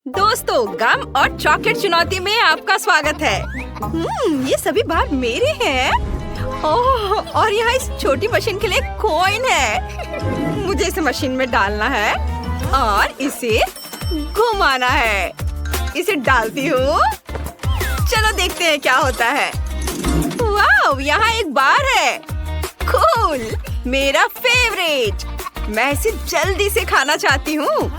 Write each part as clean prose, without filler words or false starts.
दोस्तों, गम और चॉकलेट चुनौती में आपका स्वागत है। ये सभी बार मेरे हैं। ओह, और यहाँ इस छोटी मशीन के लिए कॉइन है। मुझे इसे मशीन में डालना है और इसे घुमाना है। इसे डालती हूँ। चलो देखते हैं क्या होता है। वाह, यहाँ एक बार है। कूल, मेरा फेवरेट। मैं इसे जल्दी से खाना चाहती हूँ।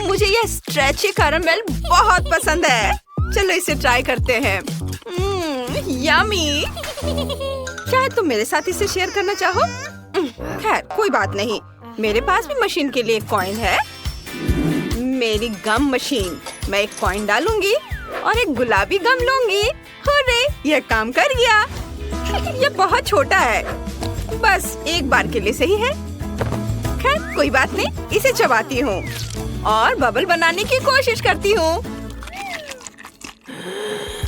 मुझे यह स्ट्रेची कैरमेल बहुत पसंद है। चलो इसे ट्राई करते हैं। यम्मी। शायद तुम मेरे साथ इसे शेयर करना चाहो। खैर, कोई बात नहीं। मेरे पास भी मशीन के लिए एक कॉइन है। मेरी गम मशीन। मैं एक कॉइन डालूंगी और एक गुलाबी गम लूंगी। हुर्रे, यह काम कर गया। यह बहुत छोटा है, बस एक बार के लिए सही है। खैर, कोई बात नहीं। इसे चबाती हूँ और बबल बनाने की कोशिश करती हूँ।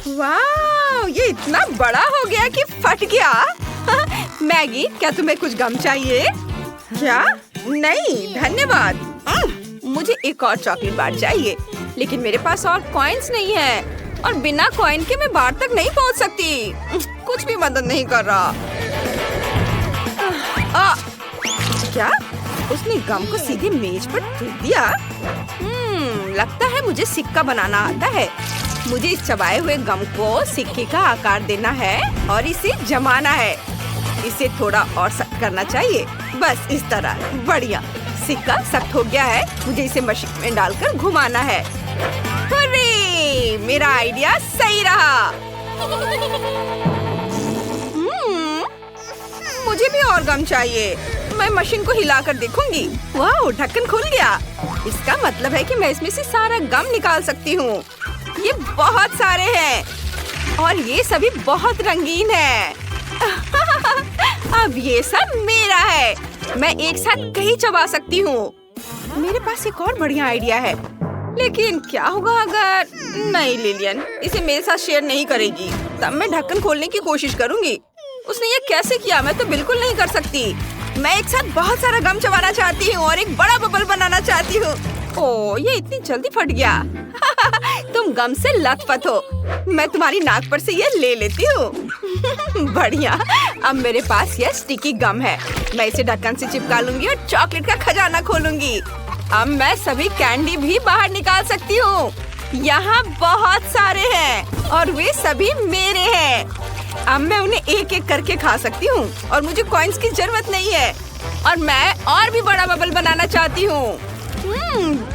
वाह, ये इतना बड़ा हो गया कि फट गया। मैगी, क्या तुम्हें कुछ गम चाहिए? क्या? नहीं, धन्यवाद। मुझे एक और चॉकलेट बार चाहिए, लेकिन मेरे पास और कॉइन्स नहीं है और बिना कॉइन के मैं बार तक नहीं पहुँच सकती। कुछ भी मदद नहीं कर रहा। क्या? उसने गम को सीधे मेज पर फेंक दिया। लगता है मुझे सिक्का बनाना आता है। मुझे इस चबाए हुए गम को सिक्के का आकार देना है और इसे जमाना है। इसे थोड़ा और सख्त करना चाहिए। बस इस तरह। बढ़िया, सिक्का सख्त हो गया है। मुझे इसे मशीन में डालकर घुमाना है। हुर्रे, मेरा आइडिया सही रहा। मुझे भी और गम चाहिए। मैं मशीन को हिलाकर देखूंगी। वाह, ढक्कन खुल गया। इसका मतलब है कि मैं इसमें से सारा गम निकाल सकती हूँ। ये बहुत सारे हैं और ये सभी बहुत रंगीन हैं। अब ये सब मेरा है। मैं एक साथ कहीं चबा सकती हूँ। मेरे पास एक और बढ़िया आइडिया है, लेकिन क्या होगा अगर नहीं, लिलियन इसे मेरे साथ शेयर नहीं करेगी। तब मैं ढक्कन खोलने की कोशिश करूंगी। उसने ये कैसे किया? मैं तो बिल्कुल नहीं कर सकती। मैं एक साथ बहुत सारा गम चबाना चाहती हूँ और एक बड़ा बबल बनाना चाहती हूँ। ओह, ये इतनी जल्दी फट गया। तुम गम से लथपथ हो। मैं तुम्हारी नाक पर से ये ले लेती हूँ। बढ़िया, अब मेरे पास यह स्टिकी गम है। मैं इसे ढक्कन से चिपका लूंगी और चॉकलेट का खजाना खोलूंगी। अब मैं सभी कैंडी भी बाहर निकाल सकती हूँ। यहाँ बहुत सारे हैं और वे सभी मेरे हैं। अब मैं उन्हें एक एक करके खा सकती हूँ और मुझे कॉइन्स की जरूरत नहीं है। और मैं और भी बड़ा बबल बनाना चाहती हूँ।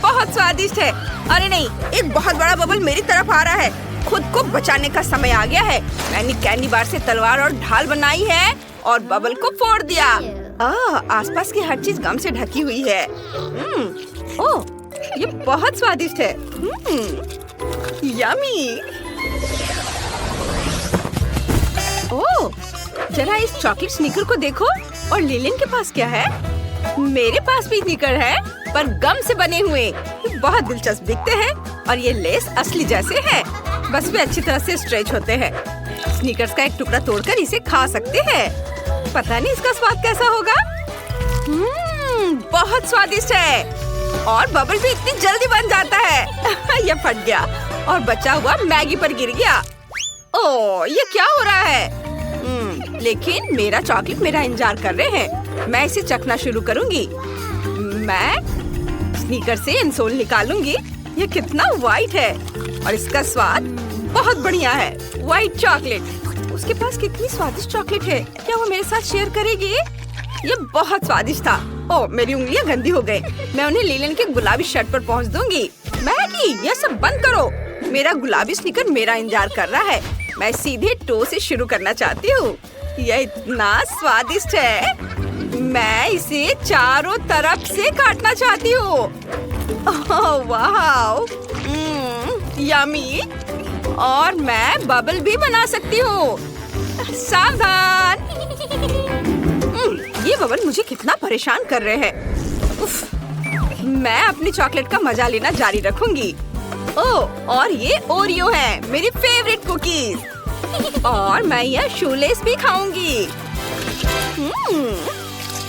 बहुत स्वादिष्ट है। अरे नहीं, एक बहुत बड़ा बबल मेरी तरफ आ रहा है। खुद को बचाने का समय आ गया है। मैंने कैंडी बार से तलवार और ढाल बनाई है और बबल को फोड़ दिया। आसपास की हर चीज गम से ढकी हुई है। ओह, ये बहुत स्वादिष्ट है। यम्मी। ओह, जरा इस चॉकलेट स्नीकर को देखो। और लिलियन के पास क्या है? मेरे पास भी स्नीकर है, पर गम से बने हुए। ये बहुत दिलचस्प दिखते हैं और ये लेस असली जैसे है। बस वे अच्छी तरह से स्ट्रेच होते हैं। स्नीकर्स का एक टुकड़ा तोड़कर इसे खा सकते हैं। पता नहीं इसका स्वाद कैसा होगा। बहुत स्वादिष्ट है और बबल भी इतनी जल्दी बन जाता है। यह फट गया और बचा हुआ मैगी पर गिर गया। ओह, ये क्या हो रहा है? लेकिन मेरा चॉकलेट मेरा इंतजार कर रहे हैं। मैं इसे चखना शुरू करूंगी। मैं स्नीकर से इंसोल निकालूंगी। ये कितना वाइट है और इसका स्वाद बहुत बढ़िया है। White chocolate. उसके पास कितनी स्वादिष्ट चॉकलेट है। क्या वो मेरे साथ शेयर करेगी? ये बहुत स्वादिष्ट था। ओह, मेरी उंगलियां गंदी हो गई। मैं उन्हें लिलियन के गुलाबी शर्ट पर पहुंच दूंगी। मैगी, यह सब बंद करो। मेरा गुलाबी स्नीकर मेरा इंतजार कर रहा है। मैं सीधे टो से शुरू करना चाहती हूँ। यह इतना स्वादिष्ट है। मैं इसे चारों तरफ से काटना चाहती हूँ। वाह, यम्मी। और मैं बबल भी बना सकती हूँ। सावधान। ये बबल मुझे कितना परेशान कर रहे हैं। उफ, मैं अपनी चॉकलेट का मजा लेना जारी रखूंगी। ओह, और ये ओरियो है, मेरी फेवरेट कुकीज। और मैं यह शूलेस भी खाऊंगी।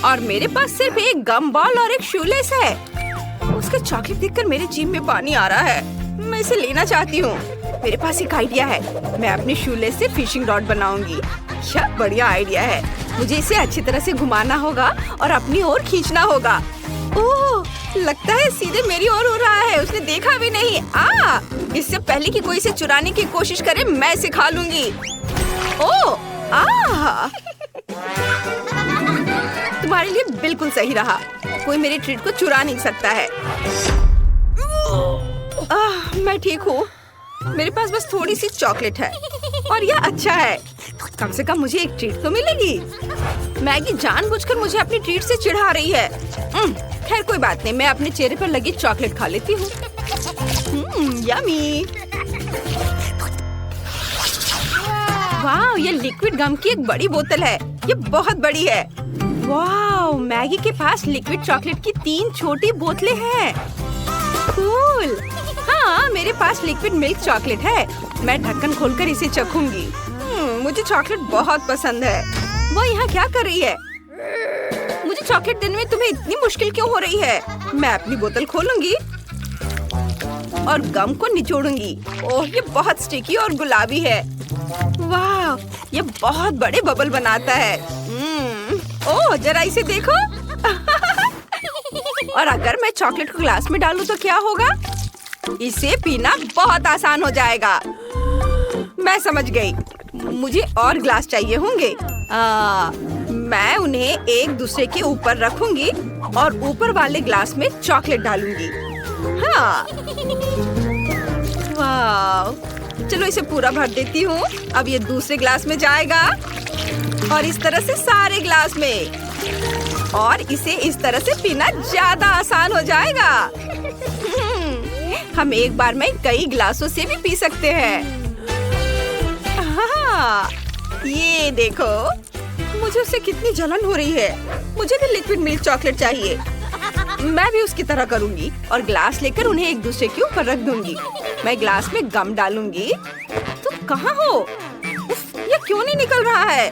और मेरे पास सिर्फ एक गम बॉल और एक शूलेस है। इसका चॉकलेट देखकर मेरे जीभ में पानी आ रहा है। मैं इसे लेना चाहती हूँ। मेरे पास एक आइडिया है। मैं अपने शूलेस से फिशिंग रॉड बनाऊंगी। क्या बढ़िया आइडिया है। मुझे इसे अच्छी तरह से घुमाना होगा और अपनी ओर खींचना होगा। ओह, लगता है सीधे मेरी ओर हो रहा है। उसने देखा भी नहीं। इससे पहले कि कोई इसे चुराने की कोशिश करे, मैं इसे खा लूंगी। ओह, तुम्हारे लिए बिल्कुल सही रहा। कोई मेरे ट्रीट को चुरा नहीं सकता है। मैं ठीक हूँ। मेरे पास बस थोड़ी सी चॉकलेट है और यह अच्छा है। कम से कम मुझे एक ट्रीट तो मिलेगी। मैगी जानबूझकर मुझे अपनी ट्रीट से चिढ़ा रही है। खैर कोई बात नहीं, मैं अपने चेहरे पर लगी चॉकलेट खा लेती हूँ। यम्मी। वाह, ये लिक्विड गम की एक बड़ी बोतल है। ये बहुत बड़ी है। वाह, मैगी के पास लिक्विड चॉकलेट की 3 छोटी बोतलें हैं। कूल। हाँ, मेरे पास लिक्विड मिल्क चॉकलेट है। मैं ढक्कन खोलकर इसे चखूंगी। मुझे चॉकलेट बहुत पसंद है। वो यहाँ क्या कर रही है? मुझे चॉकलेट देने में तुम्हें इतनी मुश्किल क्यों हो रही है? मैं अपनी बोतल खोलूंगी और गम को निचोड़ूंगी। ओह, ये बहुत स्टिकी और गुलाबी है। वाह, ये बहुत बड़े बबल बनाता है। ओह, जरा इसे देखो। और अगर मैं चॉकलेट को ग्लास में डालूं तो क्या होगा? इसे पीना बहुत आसान हो जाएगा। मैं समझ गई। मुझे और ग्लास चाहिए होंगे। मैं उन्हें एक दूसरे के ऊपर रखूंगी और ऊपर वाले ग्लास में चॉकलेट डालूंगी। हाँ, वाह, चलो इसे पूरा भर देती हूँ। अब ये दूसरे ग्लास में जाएगा और इस तरह से सारे ग्लास में। और इसे इस तरह से पीना ज्यादा आसान हो जाएगा। हम एक बार में कई ग्लासों से भी पी सकते हैं। हाँ, ये देखो, मुझे उससे कितनी जलन हो रही है। मुझे भी लिक्विड मिल्क चॉकलेट चाहिए। मैं भी उसकी तरह करूंगी और ग्लास लेकर उन्हें एक दूसरे के ऊपर रख दूंगी। मैं ग्लास में गम डालूंगी। तुम कहाँ हो? उफ, ये क्यों नहीं निकल रहा है?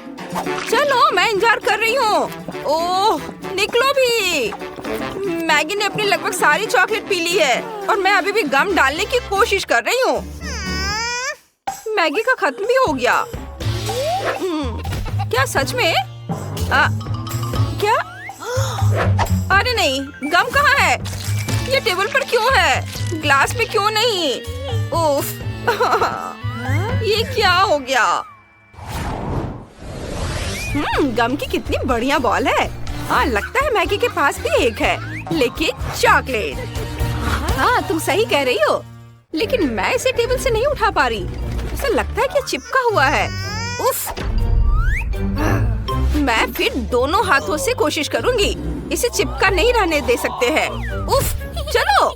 चलो, मैं इंतजार कर रही हूँ। ओह, निकलो भी। मैगी ने अपनी लगभग सारी चॉकलेट पी ली है और मैं अभी भी गम डालने की कोशिश कर रही हूँ। मैगी का खत्म भी हो गया। क्या सच में? क्या? अरे नहीं, गम कहाँ है? ये टेबल पर क्यों है? ग्लास में क्यों नहीं? उफ, ये क्या हो गया? गम की कितनी बढ़िया बॉल है। लगता है मैगी के पास भी एक है, लेकिन चॉकलेट। हाँ, तुम सही कह रही हो, लेकिन मैं इसे टेबल से नहीं उठा पा रही। ऐसा लगता है कि चिपका हुआ है। उफ, मैं फिर दोनों हाथों से कोशिश करूंगी। इसे चिपका नहीं रहने दे सकते हैं। उफ, चलो।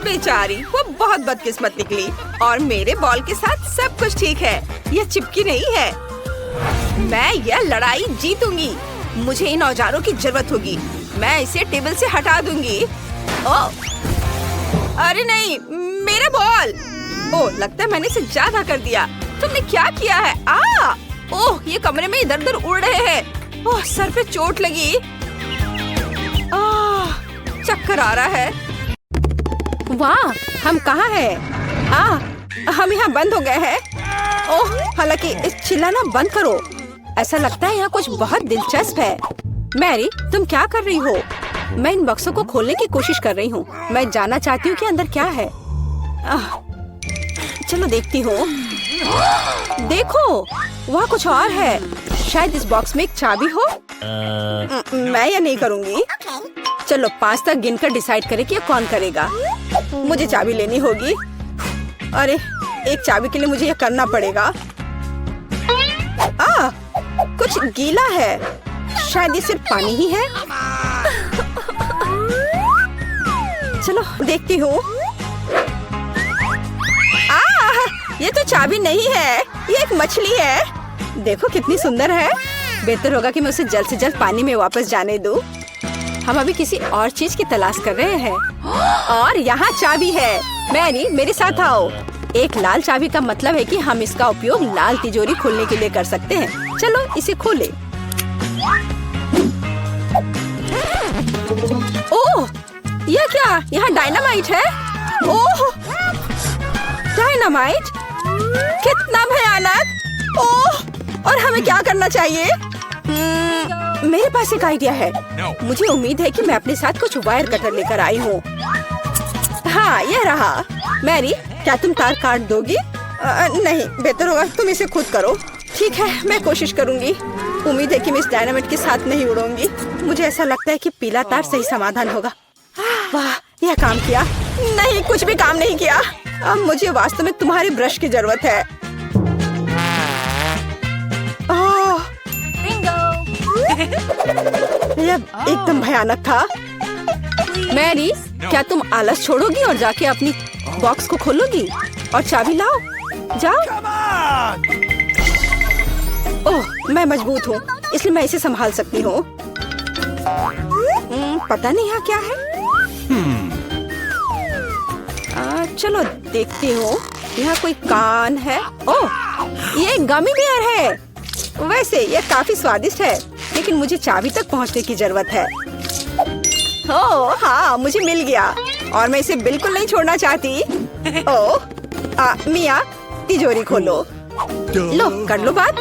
बेचारी, वो बहुत बदकिस्मत निकली और मेरे बॉल के साथ सब कुछ ठीक है। यह चिपकी नहीं है। मैं यह लड़ाई जीतूंगी। मुझे इन औजारों की जरूरत होगी। मैं इसे टेबल से हटा दूंगी। ओह, अरे नहीं, मेरा बॉल। ओह, लगता है मैंने इसे ज्यादा कर दिया। तुमने क्या किया है? ओह, ये कमरे में इधर उधर उड़ रहे हैं। ओह, सर पे चोट लगी। चक्कर आ रहा है। वाह, हम कहाँ हैं? हम यहाँ बंद हो गए हैं। ओह, हालांकि इस चिल्लाना बंद करो। ऐसा लगता है यहाँ कुछ बहुत दिलचस्प है। मैरी, तुम क्या कर रही हो? मैं इन बक्सों को खोलने की कोशिश कर रही हूँ। मैं जानना चाहती हूँ कि अंदर क्या है। चलो देखती हूँ। देखो, वहाँ कुछ और है। शायद इस बॉक्स में एक चाबी हो। मैं ये नहीं करूँगी। चलो 5 तक गिनकर डिसाइड करें कि कौन करेगा। मुझे चाबी लेनी होगी। अरे, एक चाबी के लिए मुझे यह करना पड़ेगा। कुछ गीला है। शायद ये सिर्फ पानी ही है। चलो देखती हूँ। ये तो चाबी नहीं है, ये एक मछली है। देखो कितनी सुंदर है। बेहतर होगा कि मैं उसे जल्द से जल्द पानी में वापस जाने दूँ। हम अभी किसी और चीज की तलाश कर रहे हैं। और यहाँ चाबी है। मैरी, मेरे साथ आओ। एक लाल चाबी का मतलब है कि हम इसका उपयोग लाल तिजोरी खोलने के लिए कर सकते हैं। चलो इसे खोलें। ओह, यह क्या? यहाँ डायनामाइट है? ओह, डायनामाइट? कितना भयानक! ओह, और हमें क्या करना चाहिए? मेरे पास एक आइडिया है। मुझे उम्मीद है कि मैं अपने साथ कुछ वायर कटर लेकर आई हूँ। हाँ, यह रहा। मैरी, क्या तुम तार काट दोगी? नहीं, बेहतर होगा तुम इसे खुद करो। ठीक है, मैं कोशिश करूंगी। उम्मीद है कि मैं इस डायनामाइट के साथ नहीं उड़ूंगी। मुझे ऐसा लगता है कि पीला तार सही समाधान होगा। वाह, यह काम किया। नहीं, कुछ भी काम नहीं किया। अब मुझे वास्तव में तुम्हारे ब्रश की जरूरत है। यह एकदम भयानक था। मैरी, क्या तुम आलस छोड़ोगी और जाके अपनी बॉक्स को खोलोगी और चाबी लाओ? जाओ। ओह, मैं मजबूत हूँ, इसलिए मैं इसे संभाल सकती हूँ। पता नहीं यहाँ क्या है। चलो देखती हूँ। यहाँ कोई कान है। ओह, ये गमी बियर है। वैसे ये काफी स्वादिष्ट है, लेकिन मुझे चाबी तक पहुँचने की जरूरत है। ओह हाँ, मुझे मिल गया और मैं इसे बिल्कुल नहीं छोड़ना चाहती। ओह, मिया, तिजोरी खोलो। लो, कर लो बात।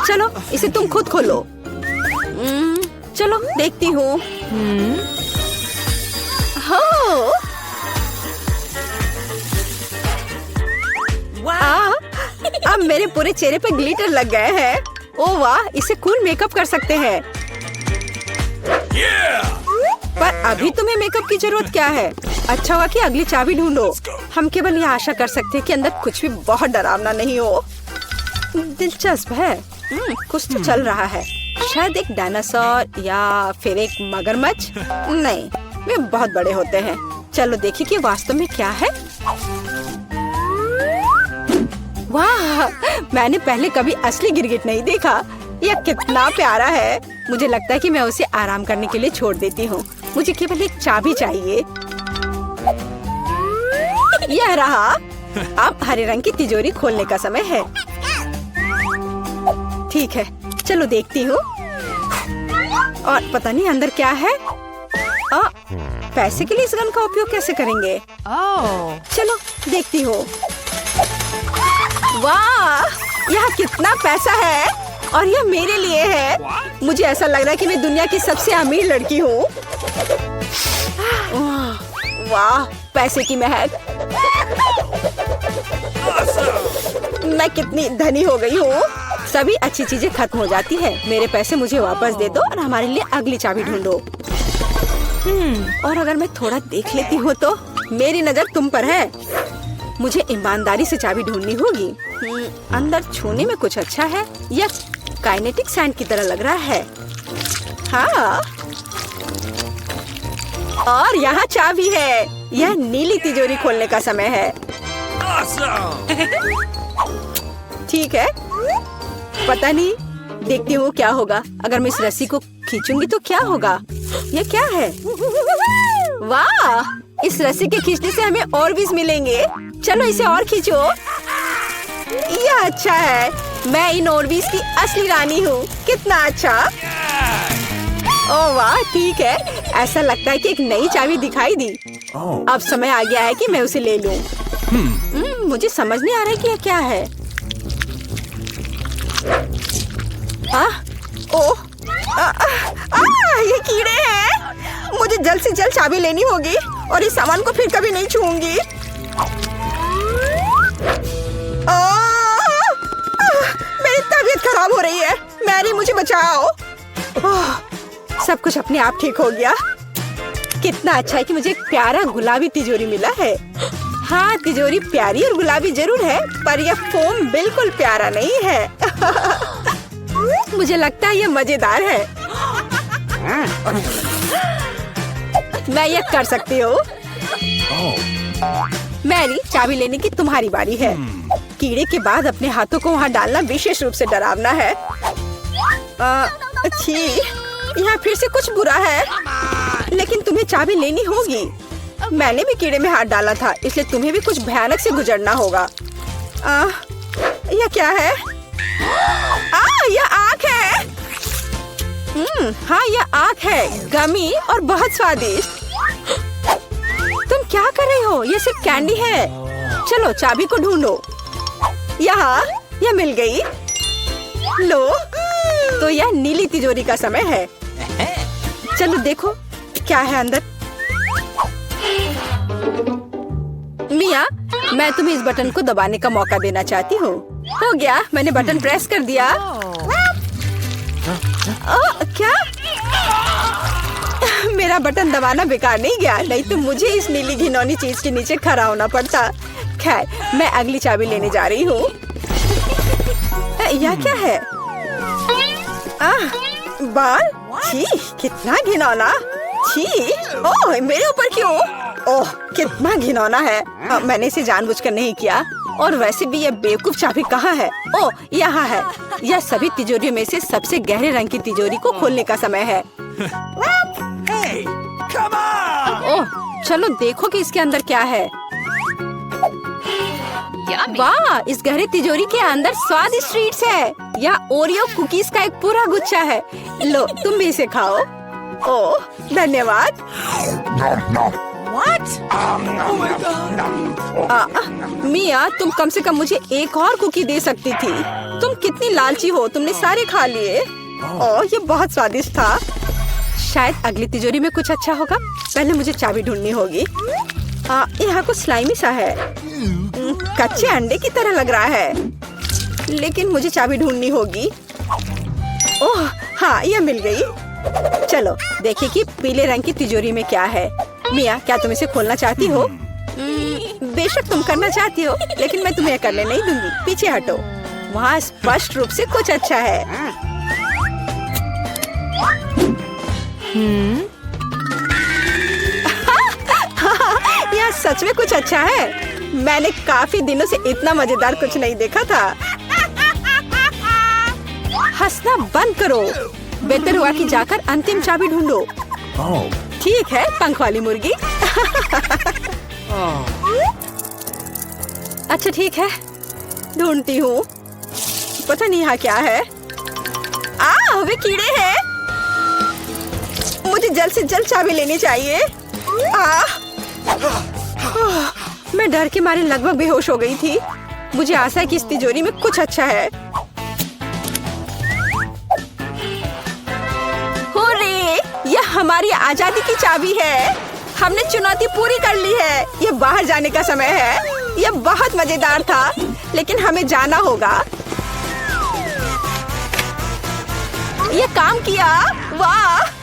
चलो, इसे तुम खुद खोलो। चलो देखती हूँ। अब मेरे पूरे चेहरे पे ग्लिटर लग गए हैं। ओह वाह, इसे कूल मेकअप कर सकते हैं। पर अभी तुम्हें मेकअप की जरूरत क्या है? अच्छा हुआ कि अगली चाबी ढूंढो। हम केवल ये आशा कर सकते हैं कि अंदर कुछ भी बहुत डरावना नहीं हो। दिलचस्प है। कुछ तो चल रहा है। शायद एक डायनासोर या फिर एक मगरमच्छ। नहीं, वे बहुत बड़े होते हैं। चलो देखिए कि वास्तव में क्या है। वाह, मैंने पहले कभी असली गिरगिट नहीं देखा। यह कितना प्यारा है। मुझे लगता है कि मैं उसे आराम करने के लिए छोड़ देती हूँ। मुझे केवल एक चाबी चाहिए। यह रहा। अब हरे रंग की तिजोरी खोलने का समय है। ठीक है, चलो देखती हूँ। और पता नहीं अंदर क्या है। पैसे के लिए इस गन का उपयोग कैसे करेंगे? चलो देखती हूँ। वाह, यहाँ कितना पैसा है और यह मेरे लिए है। मुझे ऐसा लग रहा है कि मैं दुनिया की सबसे अमीर लड़की हूँ। वाह, पैसे की महक। मैं कितनी धनी हो गई हूँ। सभी अच्छी चीजें खत्म हो जाती है। मेरे पैसे मुझे वापस दे दो और हमारे लिए अगली चाबी ढूंढो। और अगर मैं थोड़ा देख लेती हूँ तो मेरी नजर तुम पर है। मुझे ईमानदारी से चाबी ढूंढनी होगी। अंदर छूने में कुछ अच्छा है। यह काइनेटिक सैंड की तरह लग रहा है। हाँ, और यहाँ चाबी है। यह नीली तिजोरी खोलने का समय है। ठीक है, पता नहीं, देखती हूँ क्या होगा। अगर मैं इस रस्सी को खींचूंगी तो क्या होगा? यह क्या है? वाह, इस रस्सी के खींचने से हमें और बीज मिलेंगे। चलो इसे और खींचो। यह अच्छा है। मैं इन ऑर्बिस की असली रानी हूँ। कितना अच्छा। ओह वाह, ठीक है। ऐसा लगता है कि एक नई चाबी दिखाई दी। अब समय आ गया है कि मैं उसे ले लूं। मुझे समझ नहीं आ रहा है कि यह क्या है। ओह, ये कीड़े हैं। मुझे जल्द से जल्द चाबी लेनी होगी और इस सामान को फिर कभी नहीं छूऊंगी। मेरी तबीयत खराब हो रही है। मैरी, मुझे बचाओ। सब कुछ अपने आप ठीक हो गया। कितना अच्छा है कि मुझे एक प्यारा गुलाबी तिजोरी मिला है। हाँ, तिजोरी प्यारी और गुलाबी जरूर है, पर यह फोम बिल्कुल प्यारा नहीं है। मुझे लगता है यह मजेदार है। मैं यह कर सकती हूँ। मैरी, चाबी लेने की तुम्हारी बारी है। कीड़े के बाद अपने हाथों को वहाँ डालना विशेष रूप से डरावना है। अच्छी, यहाँ फिर से कुछ बुरा है, लेकिन तुम्हें चाबी लेनी होगी। मैंने भी कीड़े में हाथ डाला था, इसलिए तुम्हें भी कुछ भयानक से गुजरना होगा। यह क्या है? यह आँख है। हाँ, यह आँख है, गमी और बहुत स्वादिष्ट। क्या कर रही हो? ये सिर्फ कैंडी है। चलो चाबी को ढूंढो। यहाँ, यह मिल गई। लो, तो यह नीली तिजोरी का समय है। चलो देखो क्या है अंदर। मिया, मैं तुम्हें इस बटन को दबाने का मौका देना चाहती हूँ। हो गया, मैंने बटन प्रेस कर दिया। क्या? मेरा बटन दबाना बेकार नहीं गया, नहीं तो मुझे इस नीली घिनौनी चीज के नीचे खड़ा होना पड़ता। खैर, मैं अगली चाबी लेने जा रही हूँ। यह क्या है? बाल? छी, कितना घिनौना। छी, ओह, मेरे ऊपर क्यों? ओह, कितना घिनौना है। मैंने इसे जानबूझकर नहीं किया। और वैसे भी यह बेवकूफ चाबी कहाँ है? ओह, यहाँ है। यह सभी तिजोरियों में से सबसे गहरे रंग की तिजोरी को खोलने का समय है। ओह, चलो देखो कि इसके अंदर क्या है। वाह, इस गहरी तिजोरी के अंदर स्वादिष्ट ट्रीट्स है। यह ओरियो कुकीज का एक पूरा गुच्छा है। लो, तुम भी इसे खाओ। ओह, धन्यवाद। मिया, तुम कम से कम मुझे एक और कुकी दे सकती थी। तुम कितनी लालची हो, तुमने सारे खा लिए। ओह, ये बहुत स्वादिष्ट था। शायद अगली तिजोरी में कुछ अच्छा होगा। पहले मुझे चाबी ढूंढनी होगी। यहाँ कुछ स्लाइमी सा है। कच्चे अंडे की तरह लग रहा है, लेकिन मुझे चाबी ढूंढनी होगी। ओह हाँ, यह मिल गई। चलो देखिए कि पीले रंग की तिजोरी में क्या है। मिया, क्या तुम इसे खोलना चाहती हो? बेशक तुम करना चाहती हो, लेकिन मैं तुम्हें करने नहीं दूंगी। पीछे हटो। वहाँ स्पष्ट रूप से कुछ अच्छा है। यह सच में कुछ अच्छा है। मैंने काफी दिनों से इतना मजेदार कुछ नहीं देखा था। हंसना बंद करो। बेहतर हुआ कि जाकर अंतिम चाबी ढूंढो। ठीक है, पंख वाली मुर्गी। अच्छा ठीक है, ढूंढती हूँ। पता नहीं यहाँ क्या है। वे कीड़े हैं। मुझे जल्द से जल्द चाबी लेनी चाहिए। मैं डर के मारे लगभग बेहोश हो गई थी। मुझे आशा है कि इस तिजोरी में कुछ अच्छा है। हुर्रे! यह हमारी आजादी की चाबी है। हमने चुनौती पूरी कर ली है। यह बाहर जाने का समय है। यह बहुत मजेदार था, लेकिन हमें जाना होगा। यह काम किया। वाह!